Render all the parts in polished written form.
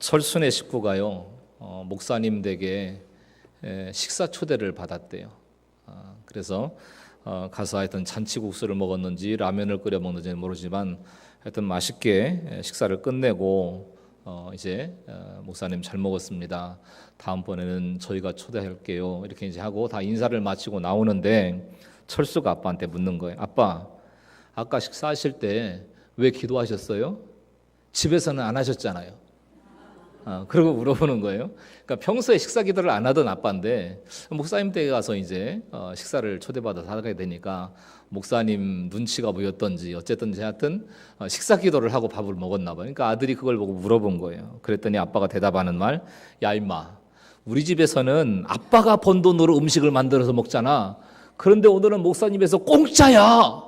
설순의 식구가요, 목사님 댁에 식사 초대를 받았대요. 그래서 가서 하여튼 잔치국수를 먹었는지 라면을 끓여 먹는지는 모르지만 하여튼 맛있게 식사를 끝내고 이제 목사님 잘 먹었습니다. 다음번에는 저희가 초대할게요. 이렇게 이제 하고 다 인사를 마치고 나오는데 철수가 아빠한테 묻는 거예요. 아빠, 아까 식사하실 때 왜 기도하셨어요? 집에서는 안 하셨잖아요. 그러고 물어보는 거예요. 그러니까 평소에 식사 기도를 안 하던 아빠인데 목사님 댁에 가서 이제 식사를 초대받아서 하게 되니까 목사님 눈치가 보였던지 어쨌든지 하여튼 식사 기도를 하고 밥을 먹었나 봐요. 그러니까 아들이 그걸 보고 물어본 거예요. 그랬더니 아빠가 대답하는 말, 야 임마, 우리 집에서는 아빠가 번 돈으로 음식을 만들어서 먹잖아. 그런데 오늘은 목사님에서 공짜야.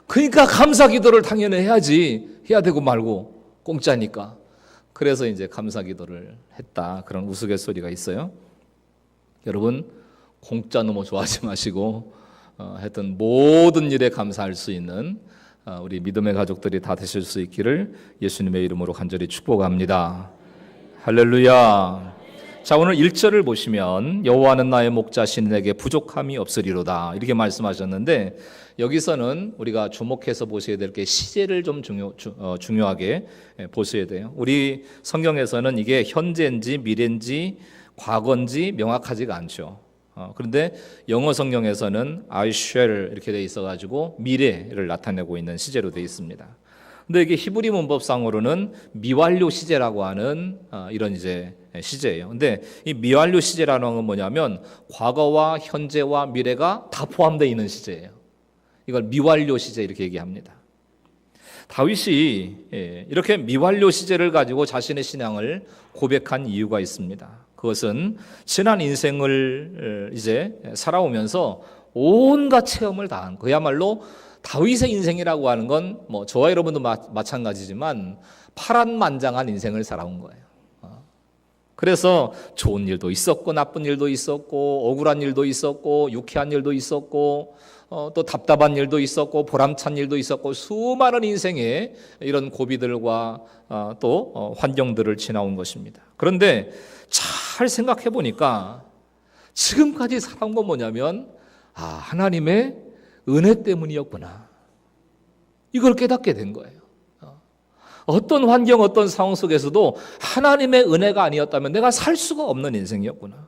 그러니까 감사 기도를 당연히 해야지. 해야 되고 말고 공짜니까. 그래서 이제 감사 기도를 했다. 그런 우스갯소리가 있어요. 여러분, 공짜 너무 좋아하지 마시고 하여튼 모든 일에 감사할 수 있는 우리 믿음의 가족들이 다 되실 수 있기를 예수님의 이름으로 간절히 축복합니다. 할렐루야. 자, 오늘 1절을 보시면 여호와는 나의 목자시니 내게 부족함이 없으리로다 이렇게 말씀하셨는데, 여기서는 우리가 주목해서 보셔야 될 게 시제를 좀 중요하게 보셔야 돼요. 우리 성경에서는 이게 현재인지 미래인지 과거인지 명확하지가 않죠. 그런데 영어 성경에서는 I shall 이렇게 돼 있어가지고 미래를 나타내고 있는 시제로 되어 있습니다. 근데 이게 히브리 문법상으로는 미완료 시제라고 하는 이런 이제 시제예요. 근데 이 미완료 시제라는 건 뭐냐면 과거와 현재와 미래가 다 포함되어 있는 시제예요. 이걸 미완료 시제 이렇게 얘기합니다. 다윗이 이렇게 미완료 시제를 가지고 자신의 신앙을 고백한 이유가 있습니다. 그것은 지난 인생을 이제 살아오면서 온갖 체험을 다한, 그야말로 다윗의 인생이라고 하는 건 뭐 저와 여러분도 마찬가지지만 파란만장한 인생을 살아온 거예요. 그래서 좋은 일도 있었고 나쁜 일도 있었고 억울한 일도 있었고 유쾌한 일도 있었고 또 답답한 일도 있었고 보람찬 일도 있었고 수많은 인생의 이런 고비들과 또 환경들을 지나온 것입니다. 그런데 잘 생각해 보니까 지금까지 살아온 건 뭐냐면 하나님의 은혜 때문이었구나. 이걸 깨닫게 된 거예요. 어떤 환경, 어떤 상황 속에서도 하나님의 은혜가 아니었다면 내가 살 수가 없는 인생이었구나.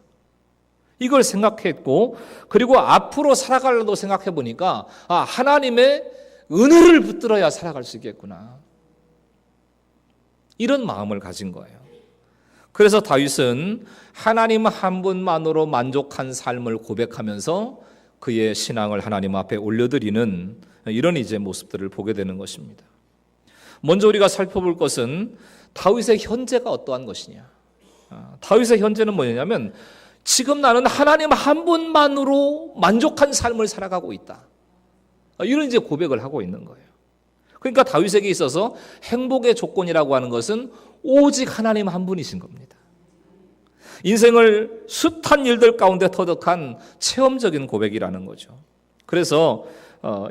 이걸 생각했고, 그리고 앞으로 살아가려고 생각해 보니까 하나님의 은혜를 붙들어야 살아갈 수 있겠구나. 이런 마음을 가진 거예요. 그래서 다윗은 하나님 한 분만으로 만족한 삶을 고백하면서 그의 신앙을 하나님 앞에 올려드리는 이런 이제 모습들을 보게 되는 것입니다. 먼저 우리가 살펴볼 것은 다윗의 현재가 어떠한 것이냐. 다윗의 현재는 뭐냐면 지금 나는 하나님 한 분만으로 만족한 삶을 살아가고 있다. 이런 이제 고백을 하고 있는 거예요. 그러니까 다윗에게 있어서 행복의 조건이라고 하는 것은 오직 하나님 한 분이신 겁니다. 인생을 숱한 일들 가운데 터득한 체험적인 고백이라는 거죠. 그래서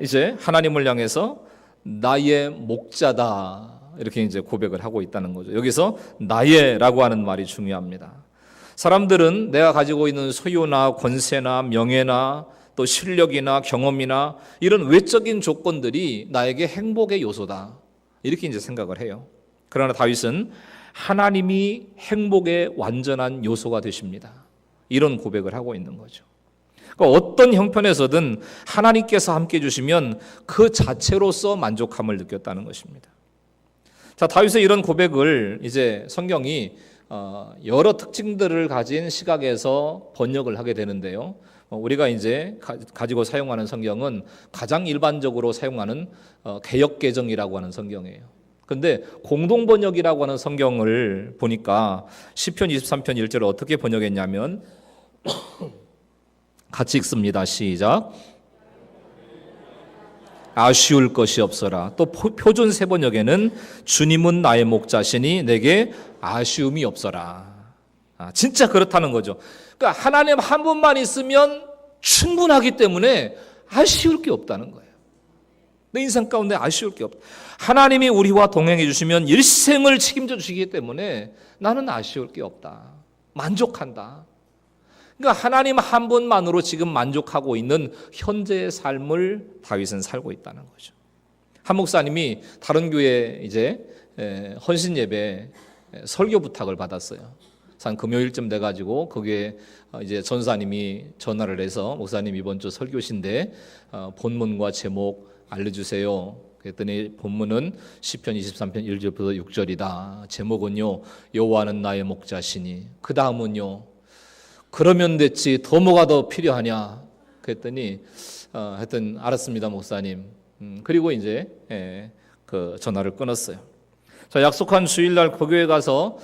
이제 하나님을 향해서 나의 목자다 이렇게 이제 고백을 하고 있다는 거죠. 여기서 나의라고 하는 말이 중요합니다. 사람들은 내가 가지고 있는 소유나 권세나 명예나 또 실력이나 경험이나 이런 외적인 조건들이 나에게 행복의 요소다 이렇게 이제 생각을 해요. 그러나 다윗은 하나님이 행복의 완전한 요소가 되십니다. 이런 고백을 하고 있는 거죠. 그러니까 어떤 형편에서든 하나님께서 함께 해주시면 그 자체로서 만족함을 느꼈다는 것입니다. 자, 다윗의 이런 고백을 이제 성경이 여러 특징들을 가진 시각에서 번역을 하게 되는데요. 우리가 이제 가지고 사용하는 성경은 가장 일반적으로 사용하는 개역개정이라고 하는 성경이에요. 그런데 공동번역이라고 하는 성경을 보니까 시편 23편 1절을 어떻게 번역했냐면 같이 읽습니다. 시작. 아쉬울 것이 없어라. 또 표준 세번역에는 주님은 나의 목자시니 내게 아쉬움이 없어라. 진짜 그렇다는 거죠. 그러니까 하나님 한 분만 있으면 충분하기 때문에 아쉬울 게 없다는 거예요. 내 인생 가운데 아쉬울 게 없다. 하나님이 우리와 동행해 주시면 일생을 책임져 주시기 때문에 나는 아쉬울 게 없다. 만족한다. 그러니까 하나님 한 분만으로 지금 만족하고 있는 현재의 삶을 다윗은 살고 있다는 거죠. 한 목사님이 다른 교회 이제 헌신 예배 설교 부탁을 받았어요. 한 금요일쯤 돼가지고 거기에 이제 전사님이 전화를 해서 목사님 이번 주 설교신데 본문과 제목 알려주세요. 그랬더니 본문은 시편 23편 1절부터 6절이다. 제목은요 여호와는 나의 목자시니. 그 다음은요 그러면 됐지 더 뭐가 더 필요하냐. 그랬더니 하여튼 알았습니다 목사님. 그리고 이제 그 전화를 끊었어요. 자, 약속한 주일날 그 교회 가서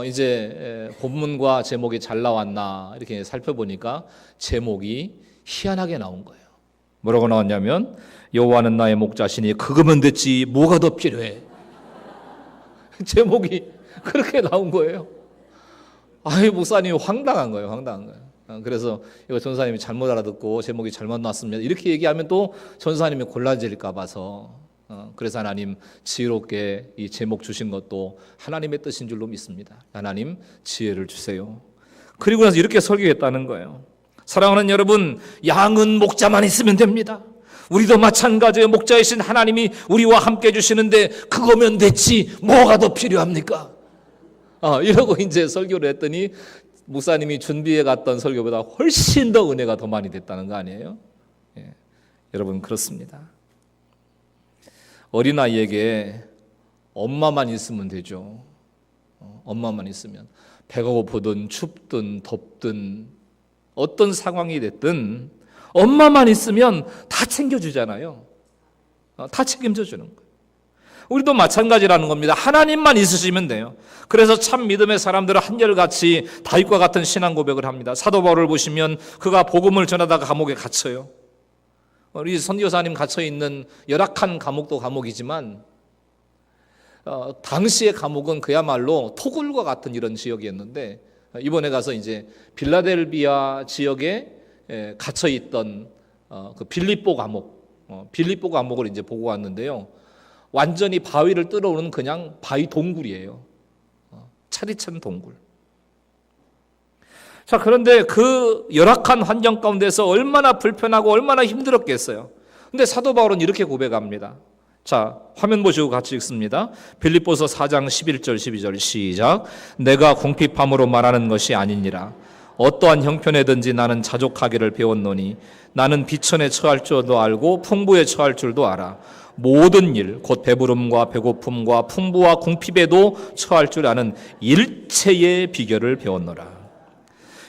이제 본문과 제목이 잘 나왔나 이렇게 살펴보니까 제목이 희한하게 나온 거예요. 뭐라고 나왔냐면 여호와는 나의 목자시니 그거면 됐지 뭐가 더 필요해. 제목이 그렇게 나온 거예요. 아이 목사님이 황당한 거예요. 황당한 거예요. 그래서 이거 전사님이 잘못 알아듣고 제목이 잘못 나왔습니다. 이렇게 얘기하면 또 전사님이 곤란해질까 봐서 그래서 하나님 지혜롭게 이 제목 주신 것도 하나님의 뜻인 줄로 믿습니다. 하나님 지혜를 주세요. 그리고 나서 이렇게 설교했다는 거예요. 사랑하는 여러분, 양은 목자만 있으면 됩니다. 우리도 마찬가지예요. 목자이신 하나님이 우리와 함께 해주시는데 그거면 됐지 뭐가 더 필요합니까? 이러고 이제 설교를 했더니 목사님이 준비해 갔던 설교보다 훨씬 더 은혜가 더 많이 됐다는 거 아니에요? 예. 여러분 그렇습니다. 어린아이에게 엄마만 있으면 되죠. 엄마만 있으면 배가 고프든 춥든 덥든 어떤 상황이 됐든 엄마만 있으면 다 챙겨주잖아요. 다 책임져 주는 거예요. 우리도 마찬가지라는 겁니다. 하나님만 있으시면 돼요. 그래서 참 믿음의 사람들은 한결같이 다윗과 같은 신앙 고백을 합니다. 사도 바울을 보시면 그가 복음을 전하다가 감옥에 갇혀요. 우리 선교사님 갇혀있는 열악한 감옥도 감옥이지만 당시의 감옥은 그야말로 토굴과 같은 이런 지역이었는데 이번에 가서 이제 빌라델비아 지역에 갇혀있던 그 빌립보 감옥을 이제 보고 왔는데요. 완전히 바위를 뚫어오는 그냥 바위 동굴이에요. 차디찬 동굴. 자, 그런데 그 열악한 환경 가운데서 얼마나 불편하고 얼마나 힘들었겠어요. 근데 사도 바울은 이렇게 고백합니다. 자, 화면 보시고 같이 읽습니다. 빌립보서 4장 11절 12절 시작. 내가 궁핍함으로 말하는 것이 아니니라. 어떠한 형편에든지 나는 자족하기를 배웠노니 나는 비천에 처할 줄도 알고 풍부에 처할 줄도 알아. 모든 일, 곧 배부름과 배고픔과 풍부와 궁핍에도 처할 줄 아는 일체의 비결을 배웠노라.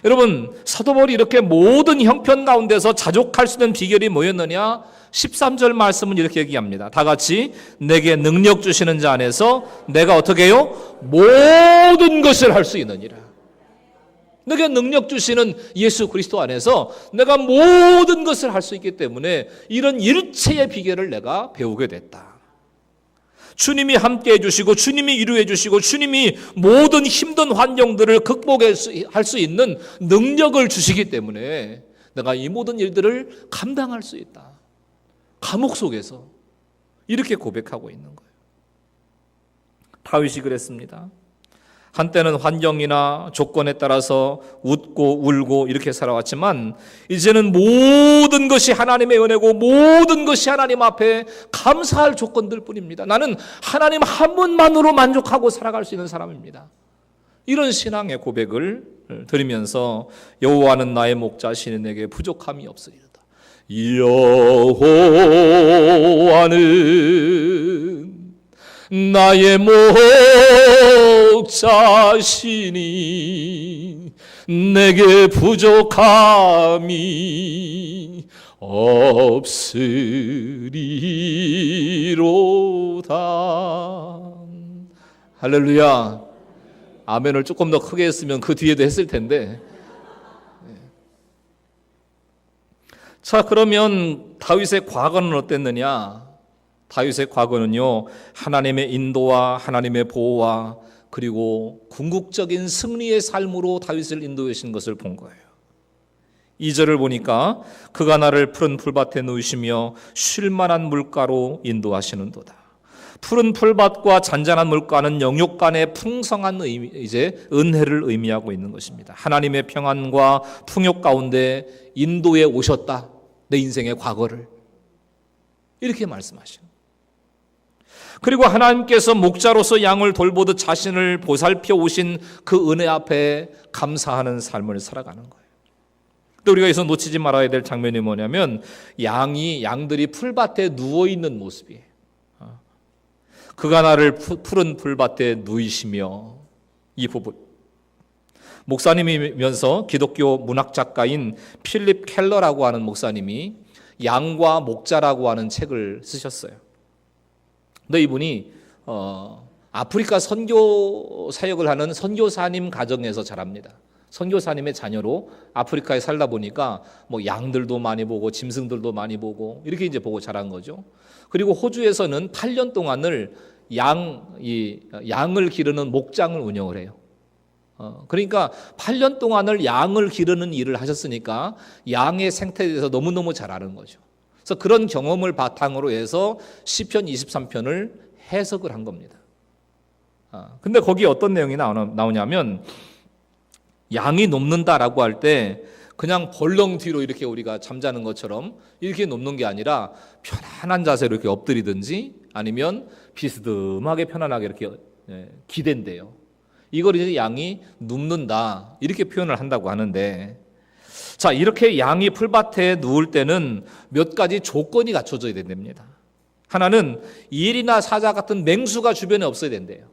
여러분, 사도 바울이 이렇게 모든 형편 가운데서 자족할 수 있는 비결이 뭐였느냐? 13절 말씀은 이렇게 얘기합니다. 다 같이 내게 능력 주시는 자 안에서 내가 어떻게 해요? 모든 것을 할 수 있느니라. 내게 능력 주시는 예수 그리스도 안에서 내가 모든 것을 할 수 있기 때문에 이런 일체의 비결을 내가 배우게 됐다. 주님이 함께 해주시고 주님이 이루해 주시고 주님이 모든 힘든 환경들을 극복할 수 있는 능력을 주시기 때문에 내가 이 모든 일들을 감당할 수 있다. 감옥 속에서 이렇게 고백하고 있는 거예요. 다윗이 그랬습니다. 한때는 환경이나 조건에 따라서 웃고 울고 이렇게 살아왔지만 이제는 모든 것이 하나님의 은혜고 모든 것이 하나님 앞에 감사할 조건들 뿐입니다. 나는 하나님 한 분만으로 만족하고 살아갈 수 있는 사람입니다. 이런 신앙의 고백을 드리면서 여호와는 나의 목자시니 내게 부족함이 없으리로다. 여호와는 나의 목자시니 내게 부족함이 없으리로다. 할렐루야. 아멘을 조금 더 크게 했으면 그 뒤에도 했을 텐데. 자, 그러면 다윗의 과거는 어땠느냐? 다윗의 과거는요, 하나님의 인도와 하나님의 보호와 그리고 궁극적인 승리의 삶으로 다윗을 인도하신 것을 본 거예요. 2절을 보니까 그가 나를 푸른 풀밭에 누이시며 쉴만한 물가로 인도하시는도다. 푸른 풀밭과 잔잔한 물가는 영육 간의 풍성한 은혜를 의미하고 있는 것입니다. 하나님의 평안과 풍요 가운데 인도에 오셨다. 내 인생의 과거를 이렇게 말씀하시는. 그리고 하나님께서 목자로서 양을 돌보듯 자신을 보살펴 오신 그 은혜 앞에 감사하는 삶을 살아가는 거예요. 또 우리가 여기서 놓치지 말아야 될 장면이 뭐냐면 양들이 풀밭에 누워 있는 모습이에요. 그가 나를 푸른 풀밭에 누이시며, 이 부분 목사님이면서 기독교 문학 작가인 필립 켈러라고 하는 목사님이 양과 목자라고 하는 책을 쓰셨어요. 근데 이분이 아프리카 선교 사역을 하는 선교사님 가정에서 자랍니다. 선교사님의 자녀로 아프리카에 살다 보니까 뭐 양들도 많이 보고 짐승들도 많이 보고 이렇게 이제 보고 자란 거죠. 그리고 호주에서는 8년 동안을 양을 기르는 목장을 운영을 해요. 그러니까 8년 동안을 양을 기르는 일을 하셨으니까 양의 생태에 대해서 너무너무 잘 아는 거죠. 그래서 그런 경험을 바탕으로 해서 시편 23편을 해석을 한 겁니다. 근데 거기에 어떤 내용이 나오냐면 양이 눕는다라고 할 때 그냥 벌렁 뒤로 이렇게 우리가 잠자는 것처럼 이렇게 눕는 게 아니라 편안한 자세로 이렇게 엎드리든지 아니면 비스듬하게 편안하게 이렇게 기댄대요. 이걸 이제 양이 눕는다 이렇게 표현을 한다고 하는데, 자, 이렇게 양이 풀밭에 누울 때는 몇 가지 조건이 갖춰져야 된답니다. 하나는 일이나 사자 같은 맹수가 주변에 없어야 된대요.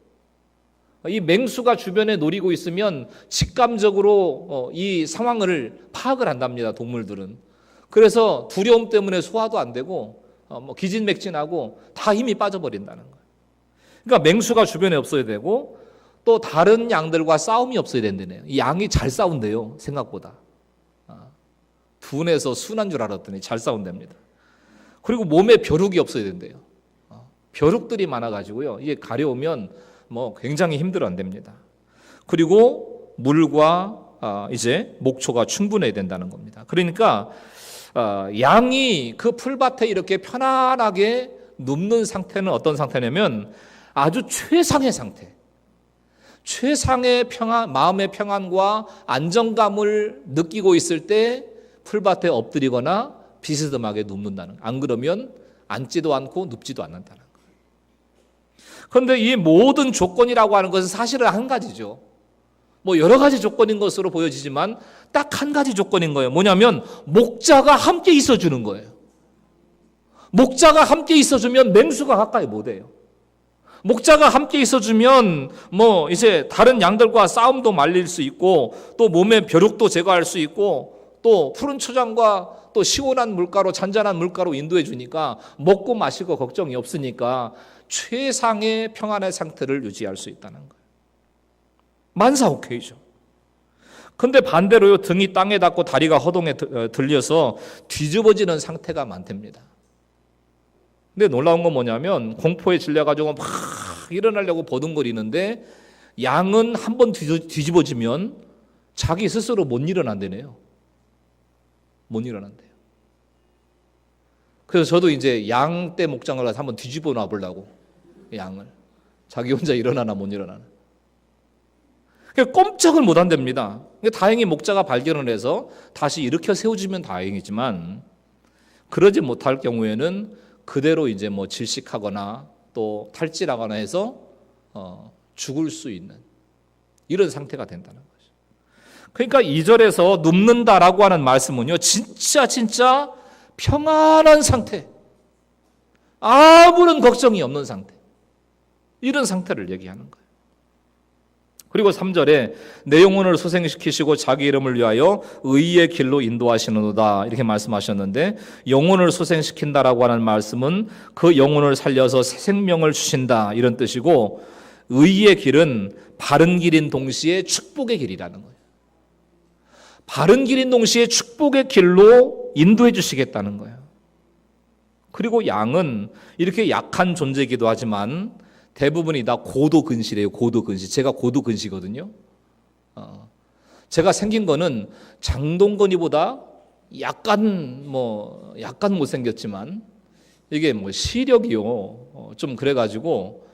이 맹수가 주변에 노리고 있으면 직감적으로 이 상황을 파악을 한답니다. 동물들은. 그래서 두려움 때문에 소화도 안 되고 기진맥진하고 다 힘이 빠져버린다는 거예요. 그러니까 맹수가 주변에 없어야 되고 또 다른 양들과 싸움이 없어야 된다네요. 이 양이 잘 싸운대요. 생각보다. 둔해서 순한 줄 알았더니 잘 싸운답니다. 그리고 몸에 벼룩이 없어야 된대요. 벼룩들이 많아가지고요. 이게 가려우면 굉장히 힘들어 안 됩니다. 그리고 물과 이제 목초가 충분해야 된다는 겁니다. 그러니까 양이 그 풀밭에 이렇게 편안하게 눕는 상태는 어떤 상태냐면 아주 최상의 상태. 최상의 평안, 마음의 평안과 안정감을 느끼고 있을 때 풀밭에 엎드리거나 비스듬하게 눕는다는. 안 그러면 앉지도 않고 눕지도 않는다는 거예요. 그런데 이 모든 조건이라고 하는 것은 사실은 한 가지죠. 여러 가지 조건인 것으로 보여지지만 딱 한 가지 조건인 거예요. 뭐냐면 목자가 함께 있어주는 거예요. 목자가 함께 있어주면 맹수가 가까이 못 해요. 목자가 함께 있어주면 이제 다른 양들과 싸움도 말릴 수 있고 또 몸의 벼룩도 제거할 수 있고 또 푸른 초장과 또 시원한 물가로 잔잔한 물가로 인도해 주니까 먹고 마실 거 걱정이 없으니까 최상의 평안의 상태를 유지할 수 있다는 거예요. 만사오케이죠. 근데 반대로요, 등이 땅에 닿고 다리가 허공에 들려서 뒤집어지는 상태가 많답니다. 근데 놀라운 건 뭐냐면 공포에 질려가지고 막 일어나려고 버둥거리는데 양은 한번 뒤집어지면 자기 스스로 못 일어난다네요. 못 일어난대요. 그래서 저도 이제 양떼 목장을 가서 한번 뒤집어 놔보려고, 양을. 자기 혼자 일어나나 못 일어나나. 꼼짝을 못 한답니다. 다행히 목자가 발견을 해서 다시 일으켜 세워주면 다행이지만 그러지 못할 경우에는 그대로 이제 질식하거나 또 탈진하거나 해서 죽을 수 있는 이런 상태가 된다는 거죠. 그러니까 2절에서 눕는다라고 하는 말씀은요, 진짜 평안한 상태, 아무런 걱정이 없는 상태, 이런 상태를 얘기하는 거예요. 그리고 3절에 내 영혼을 소생시키시고 자기 이름을 위하여 의의 길로 인도하시는도다 이렇게 말씀하셨는데, 영혼을 소생시킨다라고 하는 말씀은 그 영혼을 살려서 새 생명을 주신다 이런 뜻이고, 의의 길은 바른 길인 동시에 축복의 길이라는 거예요. 바른 길인 동시에 축복의 길로 인도해 주시겠다는 거예요. 그리고 양은 이렇게 약한 존재이기도 하지만 대부분이 다 고도근시래요. 고도근시. 제가 고도근시거든요. 제가 생긴 거는 장동건이보다 약간 못생겼지만 이게 시력이요. 좀 그래가지고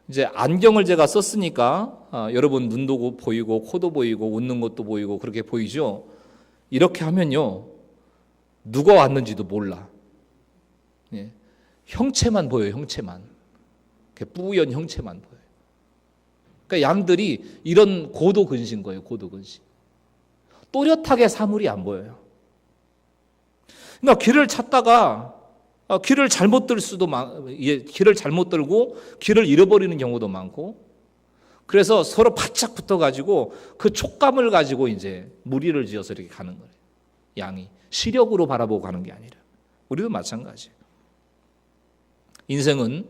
이제 안경을 제가 썼으니까 여러분 눈도 보이고 코도 보이고 웃는 것도 보이고 그렇게 보이죠. 이렇게 하면요. 누가 왔는지도 몰라. 예. 형체만 보여요. 형체만. 뿌연 형체만 보여요. 그러니까 양들이 이런 고도근시인 거예요. 고도근시. 또렷하게 사물이 안 보여요. 그러니까 길을 찾다가 길을 잘못 들고 길을 잃어버리는 경우도 많고, 그래서 서로 바짝 붙어가지고 그 촉감을 가지고 이제 무리를 지어서 이렇게 가는 거예요. 양이 시력으로 바라보고 가는 게 아니라 우리도 마찬가지예요. 인생은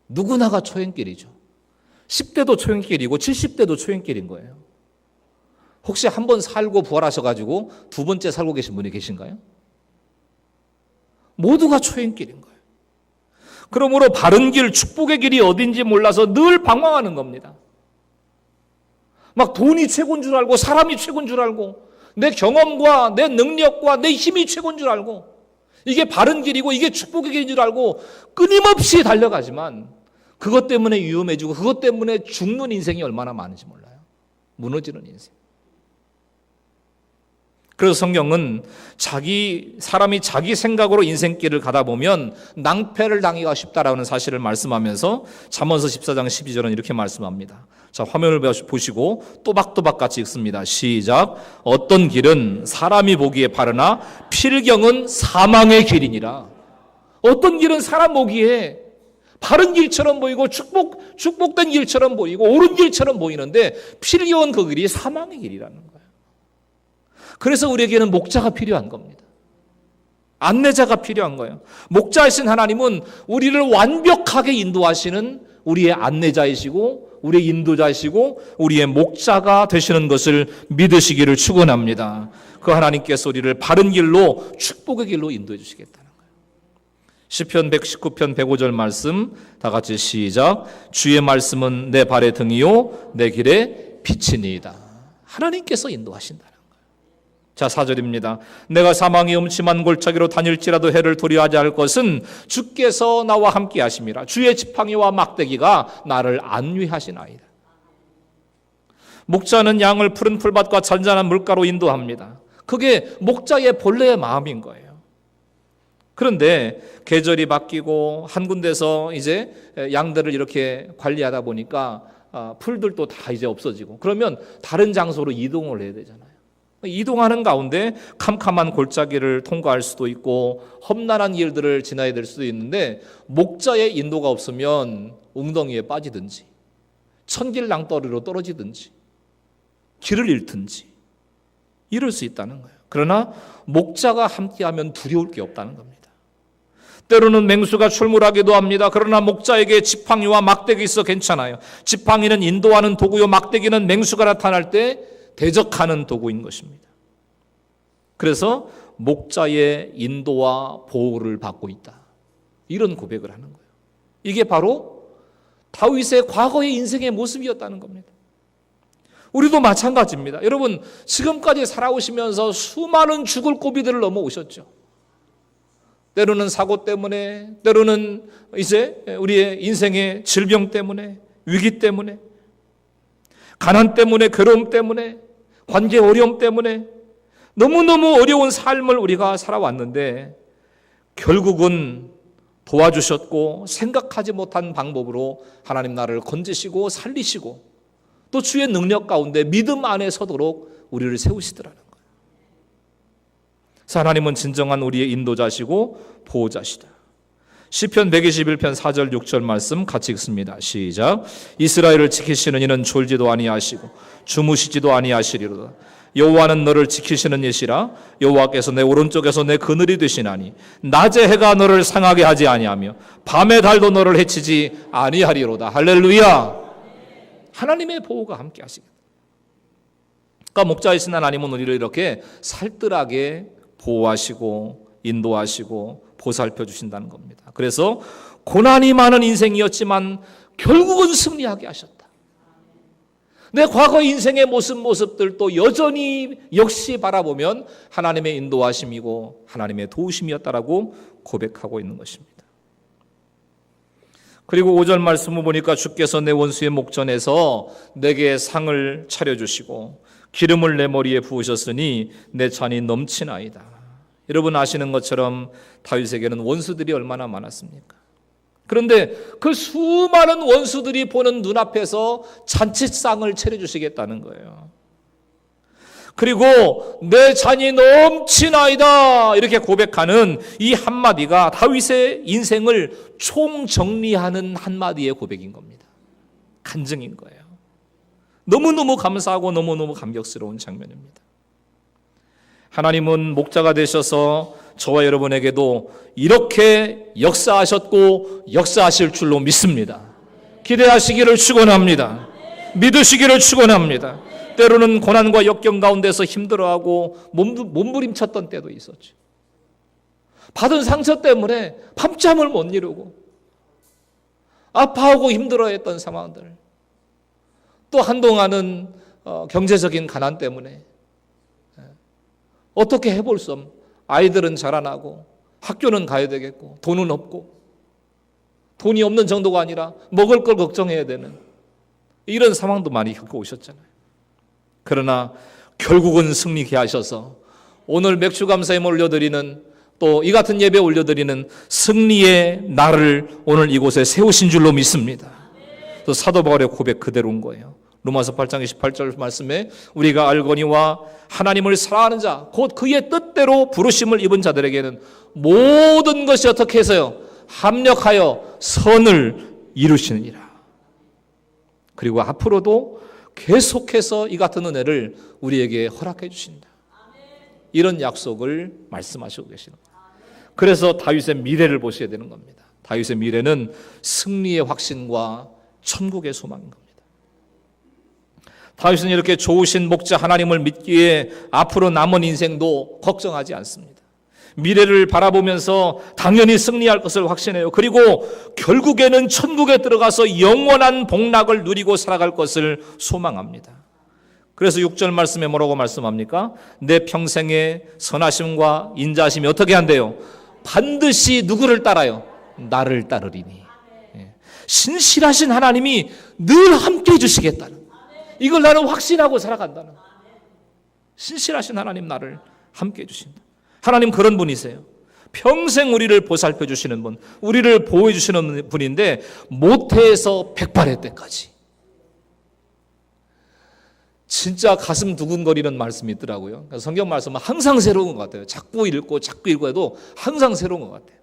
누구나가 초행길이죠. 10대도 초행길이고 70대도 초행길인 거예요. 혹시 한 번 살고 부활하셔가지고 두 번째 살고 계신 분이 계신가요? 모두가 초행길인 거예요. 그러므로 바른 길, 축복의 길이 어딘지 몰라서 늘 방황하는 겁니다. 막 돈이 최고인 줄 알고, 사람이 최고인 줄 알고, 내 경험과 내 능력과 내 힘이 최고인 줄 알고, 이게 바른 길이고 이게 축복의 길인 줄 알고 끊임없이 달려가지만 그것 때문에 위험해지고 그것 때문에 죽는 인생이 얼마나 많은지 몰라요. 무너지는 인생. 그래서 성경은 사람이 자기 생각으로 인생길을 가다 보면 낭패를 당하기가 쉽다라는 사실을 말씀하면서 잠언서 14장 12절은 이렇게 말씀합니다. 자, 화면을 보시고 또박또박 같이 읽습니다. 시작. 어떤 길은 사람이 보기에 바르나 필경은 사망의 길이니라. 어떤 길은 사람 보기에 바른 길처럼 보이고 축복된 길처럼 보이고 옳은 길처럼 보이는데 필경은 그 길이 사망의 길이라는 거예요. 그래서 우리에게는 목자가 필요한 겁니다. 안내자가 필요한 거예요. 목자이신 하나님은 우리를 완벽하게 인도하시는 우리의 안내자이시고 우리의 인도자이시고 우리의 목자가 되시는 것을 믿으시기를 축원합니다. 그 하나님께서 우리를 바른 길로 축복의 길로 인도해 주시겠다는 거예요. 시편 119편 105절 말씀 다 같이 시작. 주의 말씀은 내 발의 등이요 내 길의 빛이니이다. 하나님께서 인도하신다. 자, 4절입니다. 내가 사망의 음침한 골짜기로 다닐지라도 해를 두려워하지 않을 것은 주께서 나와 함께 하심이라. 주의 지팡이와 막대기가 나를 안위하시나이다. 목자는 양을 푸른 풀밭과 잔잔한 물가로 인도합니다. 그게 목자의 본래의 마음인 거예요. 그런데 계절이 바뀌고 한 군데서 이제 양들을 이렇게 관리하다 보니까 풀들도 다 이제 없어지고 그러면 다른 장소로 이동을 해야 되잖아요. 이동하는 가운데 캄캄한 골짜기를 통과할 수도 있고 험난한 길들을 지나야 될 수도 있는데 목자의 인도가 없으면 웅덩이에 빠지든지 천길낭떠러리로 떨어지든지 길을 잃든지 이럴 수 있다는 거예요. 그러나 목자가 함께하면 두려울 게 없다는 겁니다. 때로는 맹수가 출몰하기도 합니다. 그러나 목자에게 지팡이와 막대기 있어 괜찮아요. 지팡이는 인도하는 도구요, 막대기는 맹수가 나타날 때 대적하는 도구인 것입니다. 그래서 목자의 인도와 보호를 받고 있다. 이런 고백을 하는 거예요. 이게 바로 다윗의 과거의 인생의 모습이었다는 겁니다. 우리도 마찬가지입니다. 여러분, 지금까지 살아오시면서 수많은 죽을 고비들을 넘어오셨죠. 때로는 사고 때문에, 때로는 이제 우리의 인생의 질병 때문에, 위기 때문에, 가난 때문에, 괴로움 때문에, 관계 어려움 때문에 너무너무 어려운 삶을 우리가 살아왔는데 결국은 도와주셨고 생각하지 못한 방법으로 하나님 나라를 건지시고 살리시고 또 주의 능력 가운데 믿음 안에 서도록 우리를 세우시더라는 거예요. 그래서 하나님은 진정한 우리의 인도자시고 보호자시다. 시편 121편 4절 6절 말씀 같이 읽습니다. 시작. 이스라엘을 지키시는 이는 졸지도 아니하시고 주무시지도 아니하시리로다. 여호와는 너를 지키시는 이시라. 여호와께서 내 오른쪽에서 내 그늘이 되시나니 낮에 해가 너를 상하게 하지 아니하며 밤에 달도 너를 해치지 아니하리로다. 할렐루야. 하나님의 보호가 함께 하시겠다. 그러니까 목자이신 하나님은 우리를 이렇게 살뜰하게 보호하시고 인도하시고 보살펴 주신다는 겁니다. 그래서 고난이 많은 인생이었지만 결국은 승리하게 하셨다. 내 과거 인생의 모습들도 여전히 역시 바라보면 하나님의 인도하심이고 하나님의 도우심이었다라고 고백하고 있는 것입니다. 그리고 5절 말씀을 보니까 주께서 내 원수의 목전에서 내게 상을 차려주시고 기름을 내 머리에 부으셨으니 내 잔이 넘치나이다. 여러분 아시는 것처럼 다윗에게는 원수들이 얼마나 많았습니까? 그런데 그 수많은 원수들이 보는 눈앞에서 잔치상을 차려주시겠다는 거예요. 그리고 내 잔이 넘치나이다 이렇게 고백하는 이 한마디가 다윗의 인생을 총정리하는 한마디의 고백인 겁니다. 간증인 거예요. 너무너무 감사하고 너무너무 감격스러운 장면입니다. 하나님은 목자가 되셔서 저와 여러분에게도 이렇게 역사하셨고 역사하실 줄로 믿습니다. 기대하시기를 축원합니다. 믿으시기를 축원합니다. 때로는 고난과 역경 가운데서 힘들어하고 몸부림쳤던 때도 있었죠. 받은 상처 때문에 밤잠을 못 이루고 아파하고 힘들어했던 상황들, 또 한동안은 경제적인 가난 때문에 어떻게 해볼 수 없는, 아이들은 자라나고 학교는 가야 되겠고 돈은 없고, 돈이 없는 정도가 아니라 먹을 걸 걱정해야 되는 이런 상황도 많이 겪어오셨잖아요. 그러나 결국은 승리케 하셔서 오늘 맥주감사에 올려드리는, 또 이 같은 예배 올려드리는 승리의 날을 오늘 이곳에 세우신 줄로 믿습니다. 또 사도 바울의 고백 그대로인 거예요. 로마서 8장 28절 말씀에 우리가 알거니와 하나님을 사랑하는 자 곧 그의 뜻대로 부르심을 입은 자들에게는 모든 것이 어떻게 해서요? 합력하여 선을 이루시느니라. 그리고 앞으로도 계속해서 이 같은 은혜를 우리에게 허락해 주신다. 이런 약속을 말씀하시고 계시는 거예요. 그래서 다윗의 미래를 보셔야 되는 겁니다. 다윗의 미래는 승리의 확신과 천국의 소망인 겁니다. 다윗은 이렇게 좋으신 목자 하나님을 믿기에 앞으로 남은 인생도 걱정하지 않습니다. 미래를 바라보면서 당연히 승리할 것을 확신해요. 그리고 결국에는 천국에 들어가서 영원한 복락을 누리고 살아갈 것을 소망합니다. 그래서 6절 말씀에 뭐라고 말씀합니까? 내 평생의 선하심과 인자하심이 어떻게 한대요? 반드시 누구를 따라요? 나를 따르리니. 신실하신 하나님이 늘 함께 해주시겠다는, 이걸 나는 확신하고 살아간다는, 신실하신 하나님 나를 함께 해주신다. 하나님 그런 분이세요. 평생 우리를 보살펴 주시는 분, 우리를 보호해 주시는 분인데 모태에서 백발의 때까지. 진짜 가슴 두근거리는 말씀이 있더라고요. 성경 말씀은 항상 새로운 것 같아요. 자꾸 읽고 해도 항상 새로운 것 같아요.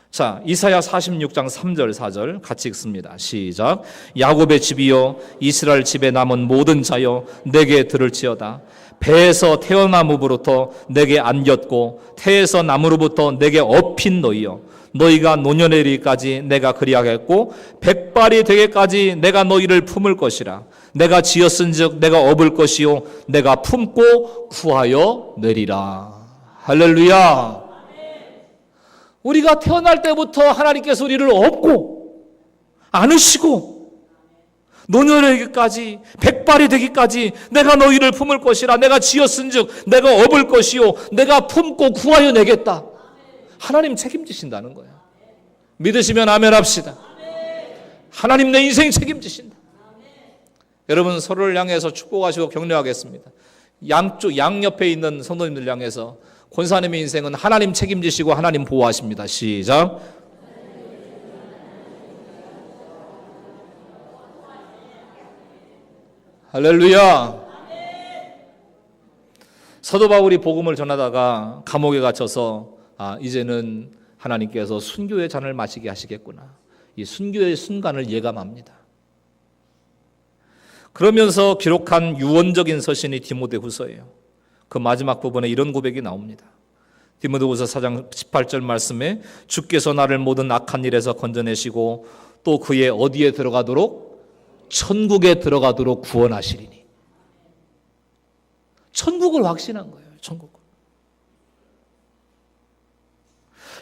자, 이사야 46장 3절 4절 같이 읽습니다. 시작. 야곱의 집이여 이스라엘 집에 남은 모든 자여 내게 들을지어다. 배에서 태어남으로부터 내게 안겼고 태에서 남으로부터 내게 업힌 너희여, 너희가 노년에 이르기까지 내가 그리하겠고 백발이 되기까지 내가 너희를 품을 것이라. 내가 지었은즉 내가 업을 것이요 내가 품고 구하여 내리라. 할렐루야. 우리가 태어날 때부터 하나님께서 우리를 업고 안으시고 노년에 이르기까지 백발이 되기까지 내가 너희를 품을 것이라. 내가 지었은즉 내가 업을 것이요 내가 품고 구하여 내겠다. 하나님 책임지신다는 거예요. 믿으시면 아멘 합시다. 하나님 내 인생 책임지신다. 여러분 서로를 향해서 축복하시고 격려하겠습니다. 양옆에 있는 성도님들 향해서 권사님의 인생은 하나님 책임지시고 하나님 보호하십니다. 시작. 할렐루야. 사도 바울이 복음을 전하다가 감옥에 갇혀서 이제는 하나님께서 순교의 잔을 마시게 하시겠구나, 이 순교의 순간을 예감합니다. 그러면서 기록한 유언적인 서신이 디모데후서예요. 그 마지막 부분에 이런 고백이 나옵니다. 디모데후서 4장 18절 말씀에 주께서 나를 모든 악한 일에서 건져내시고 또 그의 어디에 들어가도록? 천국에 들어가도록 구원하시리니. 천국을 확신한 거예요.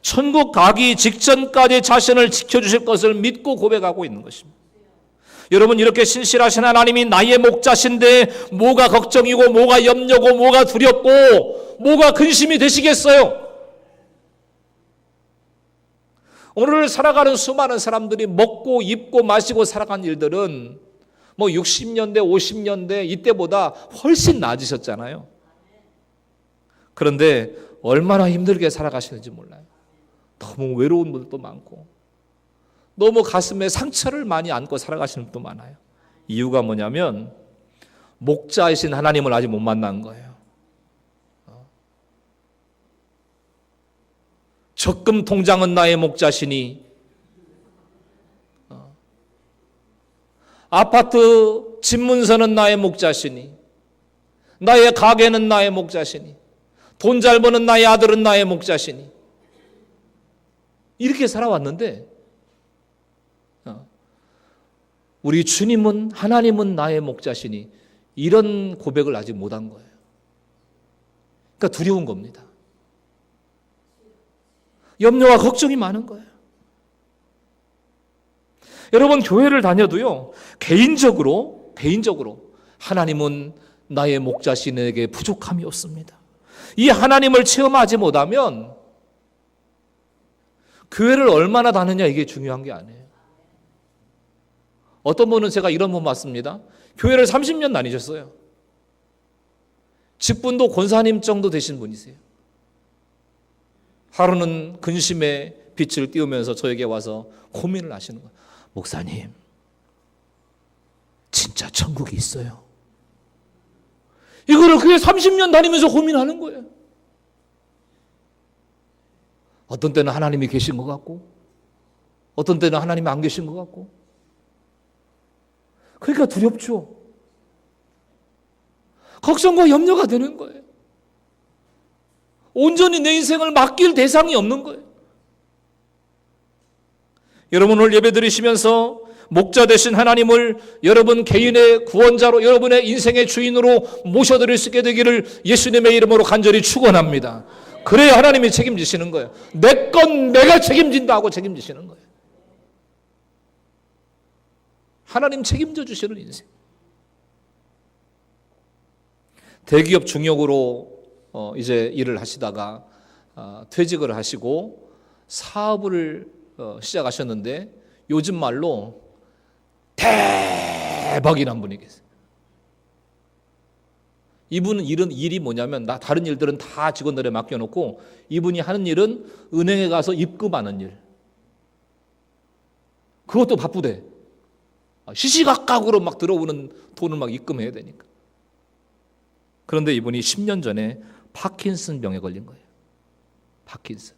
천국 가기 직전까지 자신을 지켜주실 것을 믿고 고백하고 있는 것입니다. 여러분, 이렇게 신실하신 하나님이 나의 목자신데 뭐가 걱정이고 뭐가 염려고 뭐가 두렵고 뭐가 근심이 되시겠어요? 오늘 살아가는 수많은 사람들이 먹고 입고 마시고 살아간 일들은 뭐 60년대 50년대 이때보다 훨씬 나아지셨잖아요. 그런데 얼마나 힘들게 살아가시는지 몰라요. 너무 외로운 분들도 많고 너무 가슴에 상처를 많이 안고 살아가시는 분도 많아요. 이유가 뭐냐면 목자이신 하나님을 아직 못 만난 거예요. 적금 통장은 나의 목자시니, 아파트 집문서는 나의 목자시니, 나의 가게는 나의 목자시니, 돈 잘 버는 나의 아들은 나의 목자시니, 이렇게 살아왔는데 우리 주님은, 하나님은 나의 목자시니, 이런 고백을 아직 못한 거예요. 그러니까 두려운 겁니다. 염려와 걱정이 많은 거예요. 여러분, 교회를 다녀도요, 개인적으로 하나님은 나의 목자신에게 부족함이 없습니다. 이 하나님을 체험하지 못하면 교회를 얼마나 다느냐, 이게 중요한 게 아니에요. 어떤 분은, 제가 이런 분 봤습니다. 교회를 30년 다니셨어요. 직분도 권사님 정도 되신 분이세요. 하루는 근심의 빛을 띄우면서 저에게 와서 고민을 하시는 거예요. 목사님, 진짜 천국이 있어요? 이거를 교회 30년 다니면서 고민하는 거예요. 어떤 때는 하나님이 계신 것 같고, 어떤 때는 하나님이 안 계신 것 같고. 그러니까 두렵죠. 걱정과 염려가 되는 거예요. 온전히 내 인생을 맡길 대상이 없는 거예요. 여러분, 오늘 예배 드리시면서 목자 되신 하나님을 여러분 개인의 구원자로, 여러분의 인생의 주인으로 모셔드릴 수 있게 되기를 예수님의 이름으로 간절히 축원합니다. 그래야 하나님이 책임지시는 거예요. 내 건 내가 책임진다고 책임지시는 거예요. 하나님 책임져 주시는 인생. 대기업 중역으로 이제 일을 하시다가 퇴직을 하시고 사업을 시작하셨는데, 요즘 말로 대박이 난 분이 계세요. 이분은 일이 뭐냐면, 다른 일들은 다 직원들에 맡겨놓고 이분이 하는 일은 은행에 가서 입금하는 일. 그것도 바쁘대. 시시각각으로 막 들어오는 돈을 막 입금해야 되니까. 그런데 이분이 10년 전에 파킨슨 병에 걸린 거예요. 파킨슨.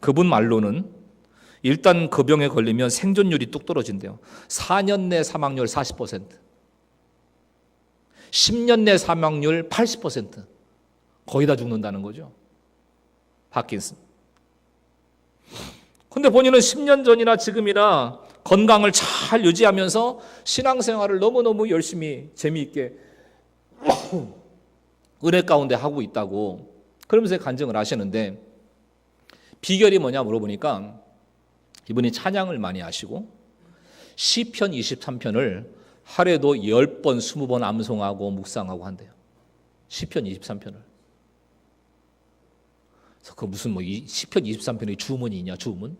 그분 말로는 일단 그 병에 걸리면 생존율이 뚝 떨어진대요. 4년 내 사망률 40%, 10년 내 사망률 80%, 거의 다 죽는다는 거죠. 파킨슨. 근데 본인은 10년 전이나 지금이나 건강을 잘 유지하면서 신앙생활을 너무너무 열심히 재미있게 은혜 가운데 하고 있다고 그러면서 간증을 하시는데, 비결이 뭐냐 물어보니까 이분이 찬양을 많이 하시고 시편 23편을 하루에도 10번 20번 암송하고 묵상하고 한대요. 시편 23편을. 그래서 그 무슨 이 시편 23편의 주문이 있냐, 주문.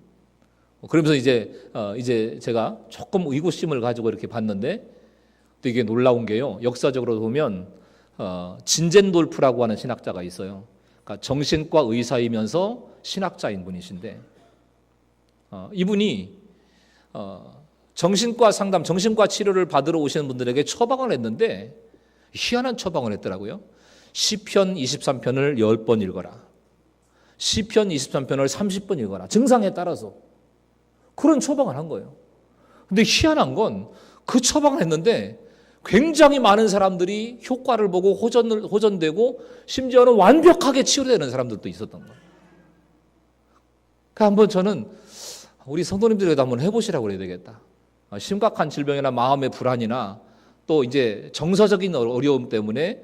그러면서 이제 제가 조금 의구심을 가지고 이렇게 봤는데, 또 이게 놀라운 게요, 역사적으로 보면 진젠돌프라고 하는 신학자가 있어요. 그러니까 정신과 의사이면서 신학자인 분이신데, 이분이 정신과 상담, 정신과 치료를 받으러 오시는 분들에게 처방을 했는데 희한한 처방을 했더라고요. 시편 23편을 10번 읽어라. 시편 23편을 30번 읽어라. 증상에 따라서. 그런 처방을 한 거예요. 근데 희한한 건 그 처방을 했는데 굉장히 많은 사람들이 효과를 보고 호전되고 심지어는 완벽하게 치료되는 사람들도 있었던 거예요. 그러니까 한번 저는 우리 성도님들에게도 한번 해보시라고 그래야 되겠다. 심각한 질병이나 마음의 불안이나 또 이제 정서적인 어려움 때문에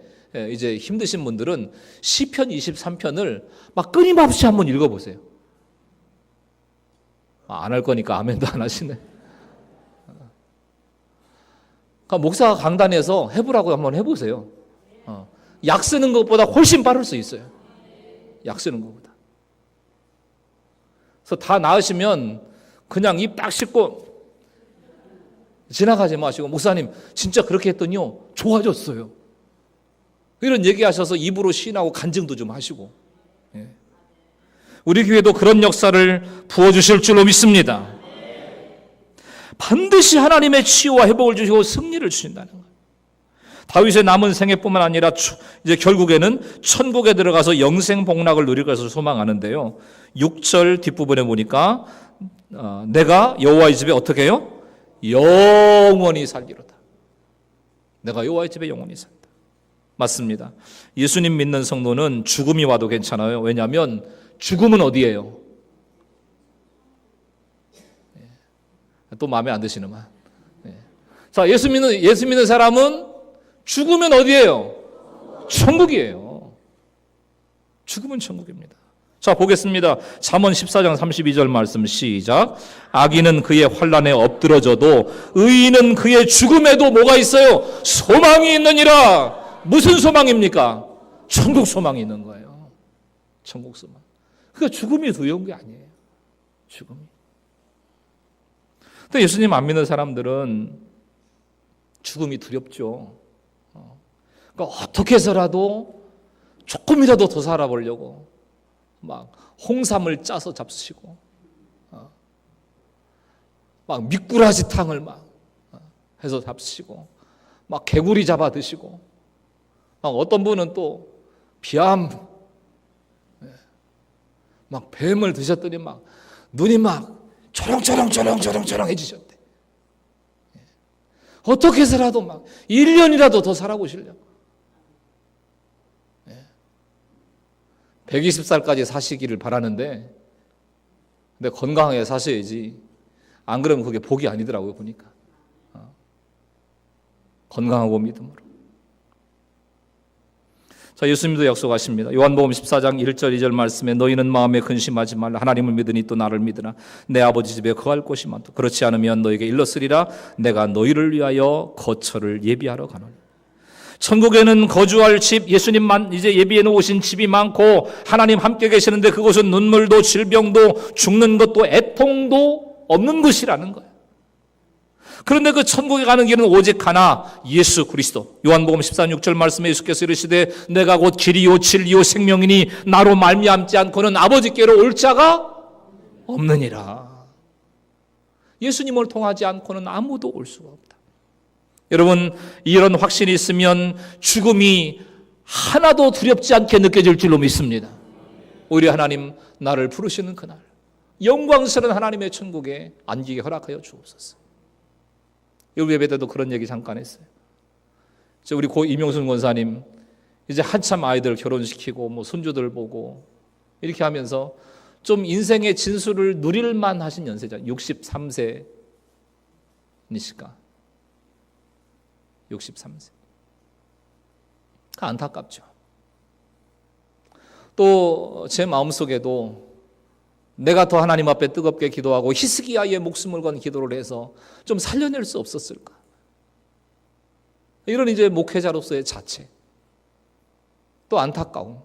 이제 힘드신 분들은 시편 23편을 막 끊임없이 한번 읽어보세요. 안 할 거니까 아멘도 안 하시네. 그러니까 목사가 강단에서 해보라고 한번 해보세요. 약 쓰는 것보다 훨씬 빠를 수 있어요. 약 쓰는 것보다. 그래서 다 나으시면 그냥 입 딱 씻고 지나가지 마시고, 목사님 진짜 그렇게 했더니요 좋아졌어요, 이런 얘기하셔서 입으로 시인하고 간증도 좀 하시고. 우리 교회도 그런 역사를 부어주실 줄로 믿습니다. 반드시 하나님의 치유와 회복을 주시고 승리를 주신다는 거예요. 다윗의 남은 생애뿐만 아니라 이제 결국에는 천국에 들어가서 영생 복락을 누릴 것을 소망하는데요. 6절 뒷부분에 보니까 내가 여호와의 집에 어떻게 해요? 영원히 살리로다. 내가 여호와의 집에 영원히 산다. 맞습니다. 예수님 믿는 성도는 죽음이 와도 괜찮아요. 왜냐하면 죽음은 어디예요? 또 마음에 안 드시는만. 자, 예수 믿는 사람은 죽으면 어디예요? 천국이에요. 죽으면 천국입니다. 자, 보겠습니다. 잠언 14장 32절 말씀 시작. 악인은 그의 환난에 엎드러져도 의인은 그의 죽음에도 뭐가 있어요? 소망이 있느니라. 무슨 소망입니까? 천국 소망이 있는 거예요. 천국 소망. 그러니까 죽음이 두려운 게 아니에요. 죽음이. 근데 예수님 안 믿는 사람들은 죽음이 두렵죠. 그러니까 어떻게 해서라도 조금이라도 더 살아보려고 막 홍삼을 짜서 잡수시고, 막 미꾸라지 탕을 막 해서 잡수시고, 막 개구리 잡아 드시고, 막 어떤 분은 또 비암, 막 뱀을 드셨더니 막 눈이 막 초롱초롱해지셨대. 어떻게 해서라도 막 1년이라도 더 살아보시려고. 120살까지 사시기를 바라는데, 근데 건강하게 사셔야지. 안 그러면 그게 복이 아니더라고요, 보니까. 건강하고 믿음으로. 자, 예수님도 약속하십니다. 요한복음 14장 1절 2절 말씀에 너희는 마음에 근심하지 말라. 하나님을 믿으니 또 나를 믿으라. 내 아버지 집에 거할 곳이 많다. 그렇지 않으면 너에게 일렀으리라. 내가 너희를 위하여 거처를 예비하러 가노니. 천국에는 거주할 집, 예수님만 이제 예비해 놓으신 집이 많고 하나님 함께 계시는데 그곳은 눈물도 질병도 죽는 것도 애통도 없는 곳이라는 거예요. 그런데 그 천국에 가는 길은 오직 하나, 예수 그리스도. 요한복음 14장 6절 말씀에 예수께서 이르시되 내가 곧 길이요 진리요 생명이니 나로 말미암지 않고는 아버지께로 올 자가 없느니라. 예수님을 통하지 않고는 아무도 올 수가 없다. 여러분, 이런 확신이 있으면 죽음이 하나도 두렵지 않게 느껴질 줄로 믿습니다. 오히려 하나님 나를 부르시는 그날 영광스러운 하나님의 천국에 안기게 허락하여 주옵소서. 우리 예배 때도 그런 얘기 잠깐 했어요. 우리 고 임용순 권사님 이제 한참 아이들 결혼시키고 뭐 손주들 보고 이렇게 하면서 좀 인생의 진수를 누릴만 하신 연세잖아요. 63세니까. 63세. 안타깝죠. 또 제 마음속에도 내가 더 하나님 앞에 뜨겁게 기도하고 히스기야의 목숨을 건 기도를 해서 좀 살려낼 수 없었을까? 이런 이제 목회자로서의 자책, 또 안타까움,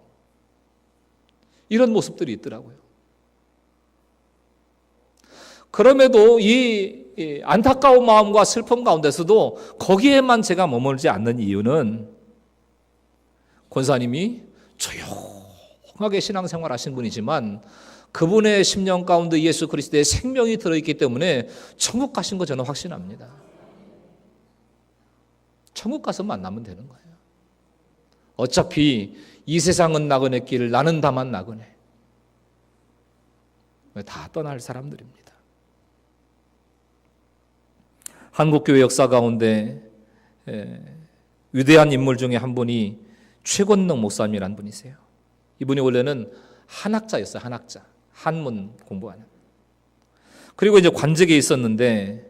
이런 모습들이 있더라고요. 그럼에도 이 안타까운 마음과 슬픔 가운데서도 거기에만 제가 머물지 않는 이유는 권사님이 조용하게 신앙생활 하신 분이지만 그분의 심령 가운데 예수 그리스도의 생명이 들어있기 때문에 천국 가신 거 저는 확신합니다. 천국 가서 만나면 되는 거예요. 어차피 이 세상은 나그네 길, 나는 다만 나그네. 다 떠날 사람들입니다. 한국교회 역사 가운데 위대한 인물 중에 한 분이 최권능 목사님이라는 분이세요. 이분이 원래는 한학자였어요. 한학자. 한문 공부하는. 그리고 이제 관직에 있었는데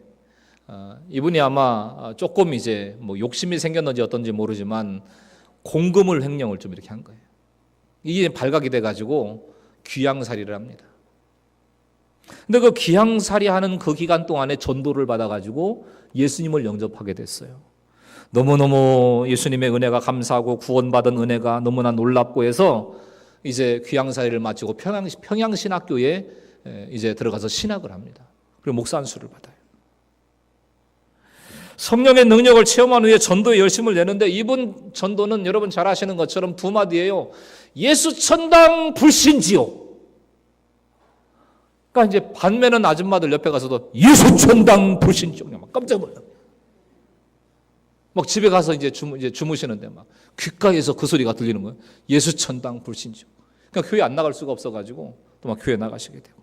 이분이 아마 조금 이제 뭐 욕심이 생겼는지 어떤지 모르지만 공금을 횡령을 좀 이렇게 한 거예요. 이게 발각이 돼가지고 귀양살이를 합니다. 근데 그 귀양살이 하는 그 기간 동안에 전도를 받아가지고 예수님을 영접하게 됐어요. 너무너무 예수님의 은혜가 감사하고 구원받은 은혜가 너무나 놀랍고 해서 이제 귀양사회를 마치고 평양신학교에 이제 들어가서 신학을 합니다. 그리고 목사 안수를 받아요. 성령의 능력을 체험한 후에 전도에 열심을 내는데 이분 전도는 여러분 잘 아시는 것처럼 두 마디예요. 예수 천당 불신지요. 그러니까 이제 반면은 아줌마들 옆에 가서도 예수 천당 불신지요. 막 깜짝 놀라. 막 집에 가서 이제 주무시는데 막 귓가에서 그 소리가 들리는 거예요. 예수 천당 불신지요. 그러니까 교회 안 나갈 수가 없어가지고 또 막 교회 나가시게 되고.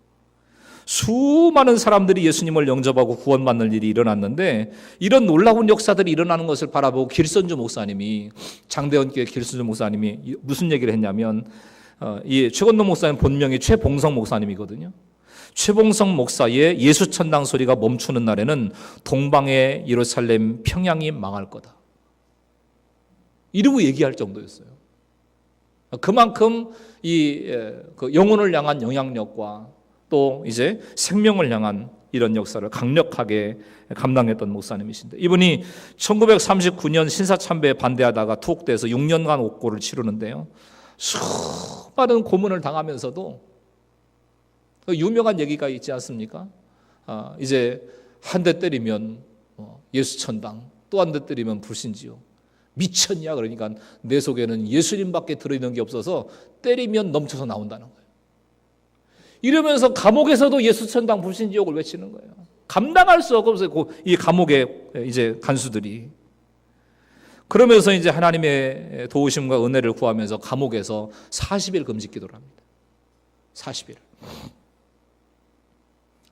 수많은 사람들이 예수님을 영접하고 구원받는 일이 일어났는데 이런 놀라운 역사들이 일어나는 것을 바라보고 길선주 목사님이 장대원교회 길선주 목사님이 무슨 얘기를 했냐면 이 최건도 목사님 본명이 최봉성 목사님이거든요. 최봉성 목사의 예수 천당 소리가 멈추는 날에는 동방의 예루살렘 평양이 망할 거다. 이러고 얘기할 정도였어요. 그만큼 그 영혼을 향한 영향력과 또 이제 생명을 향한 이런 역사를 강력하게 감당했던 목사님이신데 이분이 1939년 신사참배에 반대하다가 투옥돼서 6년간 옥고를 치르는데요. 수많은 고문을 당하면서도 유명한 얘기가 있지 않습니까? 이제 한 대 때리면 예수 천당, 또 한 대 때리면 불신지요. 미쳤냐? 그러니까 내 속에는 예수님밖에 들어있는 게 없어서 때리면 넘쳐서 나온다는 거예요. 이러면서 감옥에서도 예수 천당 불신지옥을 외치는 거예요. 감당할 수 없어서 이 감옥의 이제 간수들이 그러면서 이제 하나님의 도우심과 은혜를 구하면서 감옥에서 40일 금식 기도를 합니다. 40일.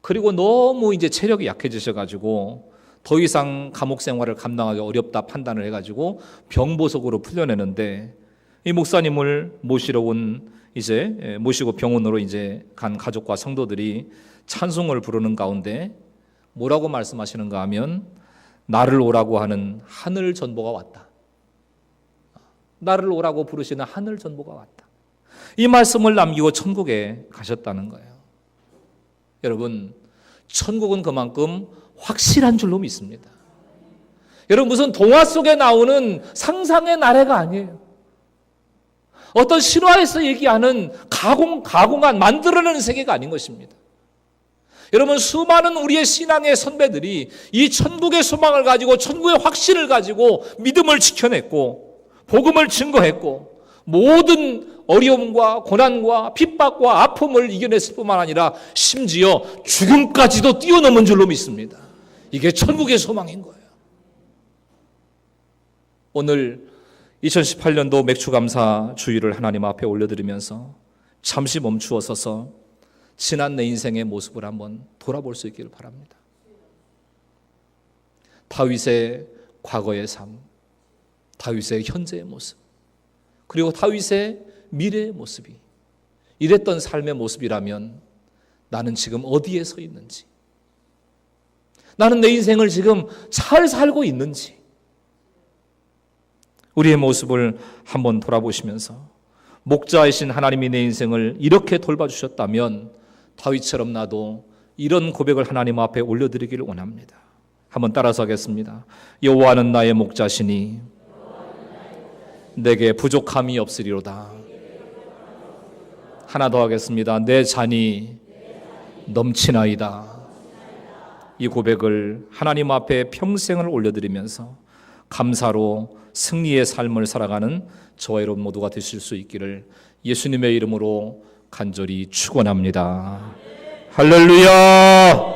그리고 너무 이제 체력이 약해지셔가지고 더 이상 감옥 생활을 감당하기 어렵다 판단을 해가지고 병보석으로 풀려내는데 이 목사님을 모시고 병원으로 이제 간 가족과 성도들이 찬송을 부르는 가운데 뭐라고 말씀하시는가 하면 나를 오라고 하는 하늘 전보가 왔다. 나를 오라고 부르시는 하늘 전보가 왔다. 이 말씀을 남기고 천국에 가셨다는 거예요. 여러분, 천국은 그만큼 확실한 줄로 믿습니다. 여러분, 무슨 동화 속에 나오는 상상의 나라가 아니에요. 어떤 실화에서 얘기하는 가공한 만들어내는 세계가 아닌 것입니다. 여러분, 수많은 우리의 신앙의 선배들이 이 천국의 소망을 가지고 천국의 확신을 가지고 믿음을 지켜냈고 복음을 증거했고 모든 어려움과 고난과 핍박과 아픔을 이겨냈을 뿐만 아니라 심지어 죽음까지도 뛰어넘은 줄로 믿습니다. 이게 천국의 소망인 거예요. 오늘 2018년도 맥주감사 주일을 하나님 앞에 올려드리면서 잠시 멈추어 서서 지난 내 인생의 모습을 한번 돌아볼 수 있기를 바랍니다. 다윗의 과거의 삶, 다윗의 현재의 모습, 그리고 다윗의 미래의 모습이 이랬던 삶의 모습이라면 나는 지금 어디에 서 있는지, 나는 내 인생을 지금 잘 살고 있는지 우리의 모습을 한번 돌아보시면서 목자이신 하나님이 내 인생을 이렇게 돌봐주셨다면 다윗처럼 나도 이런 고백을 하나님 앞에 올려드리기를 원합니다. 한번 따라서 하겠습니다. 여호와는 나의 목자시니 내게 부족함이 없으리로다. 하나 더 하겠습니다. 내 잔이 넘치나이다. 이 고백을 하나님 앞에 평생을 올려드리면서 감사로 승리의 삶을 살아가는 저와 여러분 모두가 되실 수 있기를 예수님의 이름으로 간절히 축원합니다. 할렐루야.